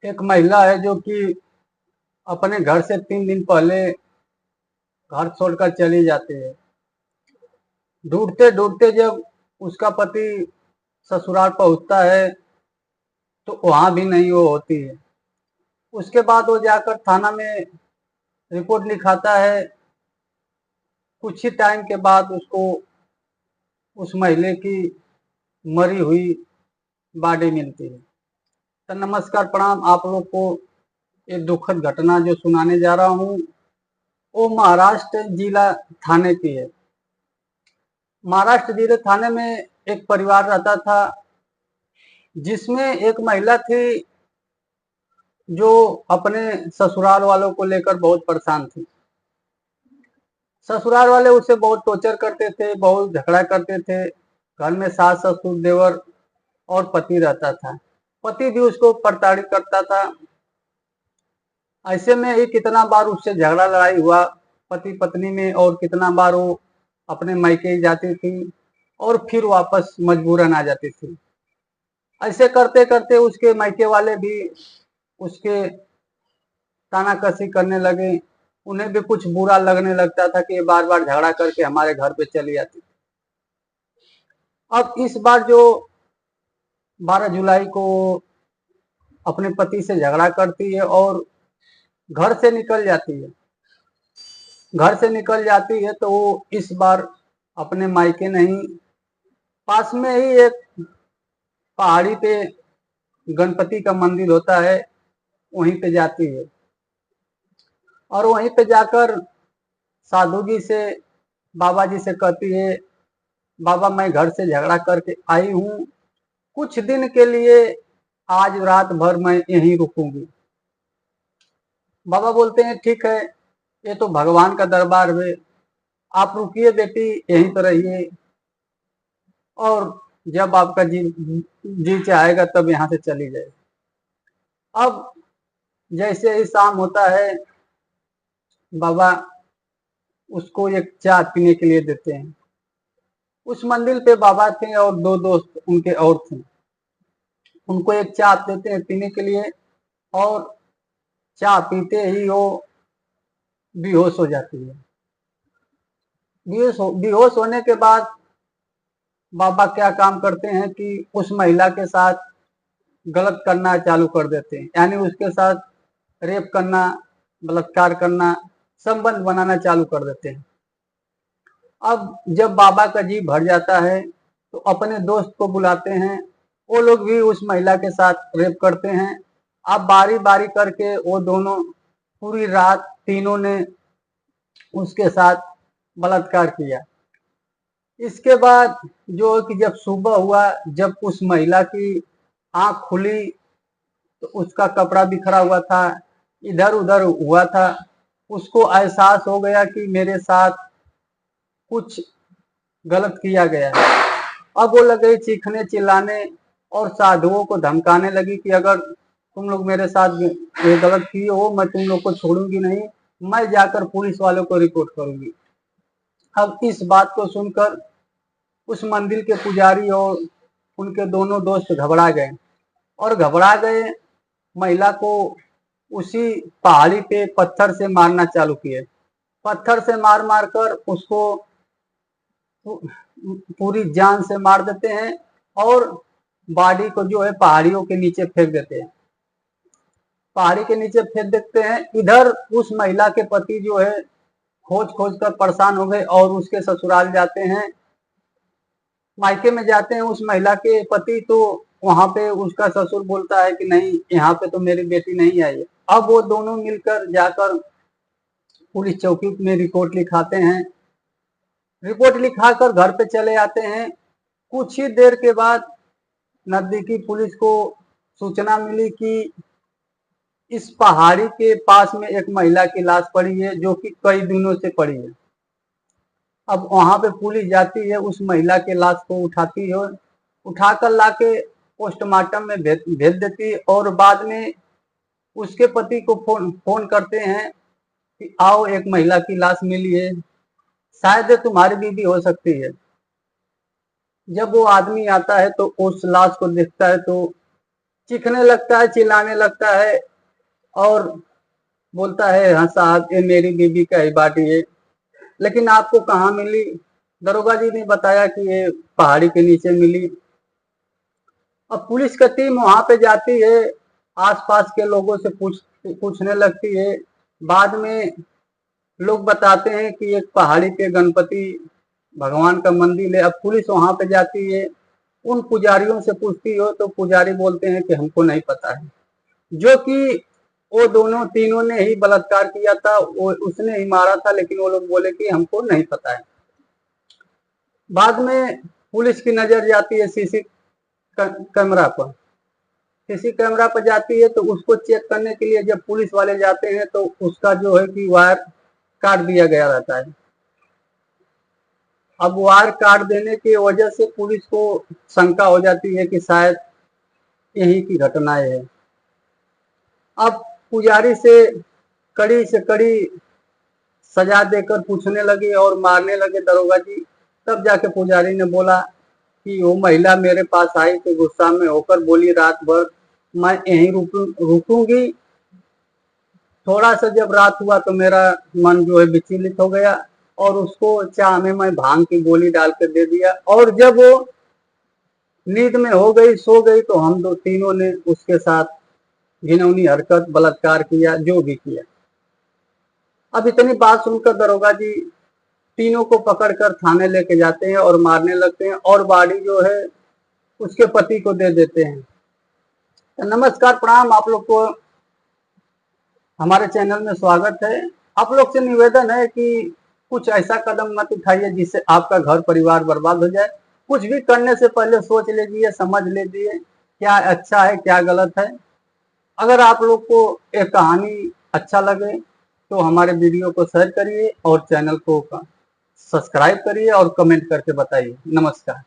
एक महिला है जो कि अपने घर से 3 दिन पहले घर छोड़कर चली जाती है। ढूंढते ढूंढते जब उसका पति ससुराल पहुंचता है तो वहां भी नहीं वो होती है। उसके बाद वो जाकर थाना में रिपोर्ट लिखाता है। कुछ ही टाइम के बाद उसको उस महिला की मरी हुई बॉडी मिलती है। तो नमस्कार, प्रणाम आप लोग को। एक दुखद घटना जो सुनाने जा रहा हूँ वो महाराष्ट्र जिला थाने की है। महाराष्ट्र जिले थाने में एक परिवार रहता था जिसमें एक महिला थी जो अपने ससुराल वालों को लेकर बहुत परेशान थी। ससुराल वाले उसे बहुत टॉर्चर करते थे, बहुत झगड़ा करते थे। घर में सास ससुर देवर और पति रहता था। पति भी उसको प्रताड़ित करता था। ऐसे में ही कितना बार उससे झगड़ा लड़ाई हुआ पति पत्नी में, और कितना बार वो अपने मायके जाती थी और फिर वापस मजबूरन आ जाती थी। ऐसे करते करते उसके मायके वाले भी उसके तानाकसी करने लगे। उन्हें भी कुछ बुरा लगने लगता था कि ये बार बार झगड़ा करके हमारे घर पे चली आती। अब इस बार जो 12 जुलाई को अपने पति से झगड़ा करती है और घर से निकल जाती है। घर से निकल जाती है तो वो इस बार अपने मायके नहीं, पास में ही एक पहाड़ी पे गणपति का मंदिर होता है, वहीं पे जाती है। और वहीं पे जाकर साधु जी से, बाबा जी से कहती है, बाबा मैं घर से झगड़ा करके आई हूँ, कुछ दिन के लिए आज रात भर मैं यहीं रुकूंगी। बाबा बोलते हैं ठीक है, ये तो भगवान का दरबार है, आप रुकिए बेटी, यहीं पर रहिए, और जब आपका जी जी चाहेगा तब यहाँ से चली जाए। अब जैसे ही शाम होता है, बाबा उसको एक चाय पीने के लिए देते हैं। उस मंदिर पे बाबा थे और 2 दोस्त उनके और थे। उनको एक चाय देते हैं पीने के लिए, और चाय पीते ही वो बेहोश हो जाती है। बेहोश होने के बाद बाबा क्या काम करते हैं कि उस महिला के साथ गलत करना चालू कर देते हैं, यानी उसके साथ रेप करना, बलात्कार करना, संबंध बनाना चालू कर देते हैं। अब जब बाबा का जी भर जाता है तो अपने दोस्त को बुलाते हैं, वो लोग भी उस महिला के साथ रेप करते हैं। अब बारी बारी करके वो दोनों पूरी रात तीनों ने उसके साथ बलात्कार किया। इसके बाद जो कि जब सुबह हुआ, जब उस महिला की आंख खुली तो उसका कपड़ा बिखरा हुआ था, इधर उधर हुआ था। उसको एहसास हो गया कि मेरे साथ कुछ गलत किया गया है। अब वो लगे चीखने चिल्लाने और साधुओं को धमकाने लगी कि अगर तुम लोग मेरे साथ ये गलत किए हो, मैं तुम लोग को छोड़ूंगी नहीं, मैं जाकर पुलिस वालों को रिपोर्ट करूंगी। अब इस बात को सुनकर उस मंदिर के पुजारी और उनके दोनों दोस्त घबरा गए, और घबरा गए महिला को उसी पहाड़ी पे पत्थर से मारना चालू किए। पत्थर से मार मार कर उसको पूरी जान से मार देते हैं, और बॉडी को जो है पहाड़ियों के नीचे फेंक देते हैं। पहाड़ी के नीचे फेंक देते हैं। इधर उस महिला के पति जो है खोज खोज कर परेशान हो गए और उसके ससुराल जाते हैं, मायके में जाते हैं उस महिला के पति। तो वहां पे उसका ससुर बोलता है कि नहीं, यहाँ पे तो मेरी बेटी नहीं आई है। अब वो दोनों मिलकर जाकर पुलिस चौकी में रिपोर्ट लिखाते हैं। रिपोर्ट लिखाकर घर पे चले आते हैं। कुछ ही देर के बाद नजदीकी पुलिस को सूचना मिली कि इस पहाड़ी के पास में एक महिला की लाश पड़ी है, जो कि कई दिनों से पड़ी है। अब वहां पे पुलिस जाती है, उस महिला के लाश को उठाती है, उठाकर लाके पोस्टमार्टम में भेज देती है, और बाद में उसके पति को फोन करते हैं कि आओ, एक महिला की लाश मिली है, शायद तुम्हारी बीवी हो सकती है। जब वो आदमी आता है तो उस लाश को देखता है तो चीखने लगता है, चिल्लाने लगता है और बोलता है हाँ साहब ये मेरी बीबी का ही बाटी है। लेकिन आपको कहाँ मिली? दरोगा जी ने बताया कि ये पहाड़ी के नीचे मिली। अब पुलिस का टीम वहां पे जाती है, आसपास के लोगों से पूछने लगती है। बाद में लोग बताते हैं कि एक पहाड़ी पे गणपति भगवान का मंदिर है। अब पुलिस वहां पे जाती है, उन पुजारियों से पूछती हो तो पुजारी बोलते हैं कि हमको नहीं पता है, जो कि वो दोनों तीनों ने ही बलात्कार किया था, वो उसने ही मारा था, लेकिन वो लोग बोले कि हमको नहीं पता है। बाद में पुलिस की नजर जाती है सीसी कैमरा पर। सीसी कैमरा पर जाती है तो उसको चेक करने के लिए जब पुलिस वाले जाते हैं तो उसका जो है कि वायर काट दिया गया रहता है। अब वायर काट देने की वजह से पुलिस को शंका हो जाती है कि शायद यही की घटनाएं है। अब पुजारी से कड़ी सजा देकर पूछने लगे और मारने लगे दरोगा जी। तब जाके पुजारी ने बोला कि वो महिला मेरे पास आई तो गुस्सा में होकर बोली रात भर मैं यहीं रुकूंगी। थोड़ा सा जब रात हुआ तो मेरा मन जो है विचलित हो गया और उसको चाह में मैं भांग की गोली डाल कर दे दिया, और जब वो नींद में हो गई, सो गई, तो हम दो तीनों ने उसके साथ घिनौनी हरकत, बलात्कार किया, जो भी किया। अब इतनी बात सुनकर दरोगा जी तीनों को पकड़कर थाने लेके जाते हैं और मारने लगते हैं और बॉडी जो है उसके पति को दे देते हैं। तो नमस्कार, प्रणाम, आप लोग को हमारे चैनल में स्वागत है। आप लोग से निवेदन है कि कुछ ऐसा कदम मत उठाइए जिससे आपका घर परिवार बर्बाद हो जाए। कुछ भी करने से पहले सोच लीजिए, समझ लीजिए क्या अच्छा है क्या गलत है। अगर आप लोग को एक कहानी अच्छा लगे तो हमारे वीडियो को शेयर करिए और चैनल को सब्सक्राइब करिए और कमेंट करके बताइए। नमस्कार।